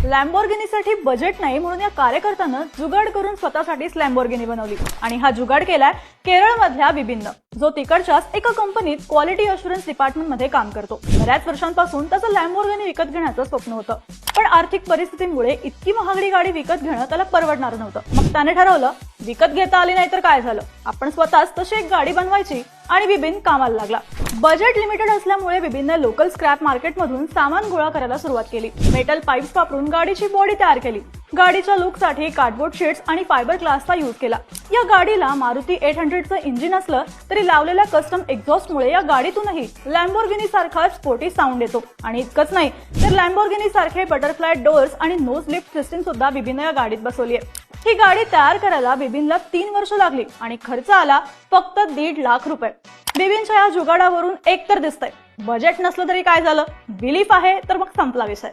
लॅम्बोर्गिनीसाठी budget नाही म्हणून या कार्यकर्त्यानं जुगाड करून स्वतःसाठीच लॅम्बोर्गिनी बनवली आणि हा जुगाड केलाय केरळमधल्या बिबिननं, जो तिकडच्याच एका कंपनीत क्वालिटी अश्युरन्स डिपार्टमेंट मध्ये काम करतो. बऱ्याच वर्षांपासून त्याचं लॅम्बोर्गिनी विकत घेण्याचं स्वप्न होतं, पण आर्थिक परिस्थितीमुळे इतकी महागडी गाडी विकत घेणं त्याला परवडणार नव्हतं. मग त्याने ठरवलं, विकत घेता आली नाही तर काय झालं, आपण स्वतःच तशी एक गाडी बनवायची आणि बिबिन कामाला लागला. बजेट लिमिटेड असल्यामुळे बिबिनने लोकल स्क्रॅप मार्केटमधून सामान गोळा करायला सुरुवात केली. मेटल पाईप्स वापरून गाडीची बॉडी तयार केली. गाडीच्या लुकसाठी कार्डबोर्ड शीट्स आणि फायबर ग्लासचा यूज केला. या गाडीला मारुती 800चं इंजिन असलं तरी लावलेल्या कस्टम एक्झॉस्टमुळे या गाडीतूनही लॅम्बोर्गिनी सारखा स्पोर्टी साऊंड येतो. आणि इतकंच नाही तर लॅम्बोर्गिनी सारखे बटरफ्लाय डोअर्स आणि नोज लिफ्ट सिस्टीम सुद्धा बिबिनने या गाडीत बसवली आहे. ही गाडी तयार करायला बिबिनला 3 वर्ष लागली आणि खर्च आला फक्त 1.5 लाख रुपये. बिबिनच्या या जुगाडावरून एक तर दिसतंय, बजेट नसलं तरी काय झालं, बिलीफ आहे तर मग संपला विषय.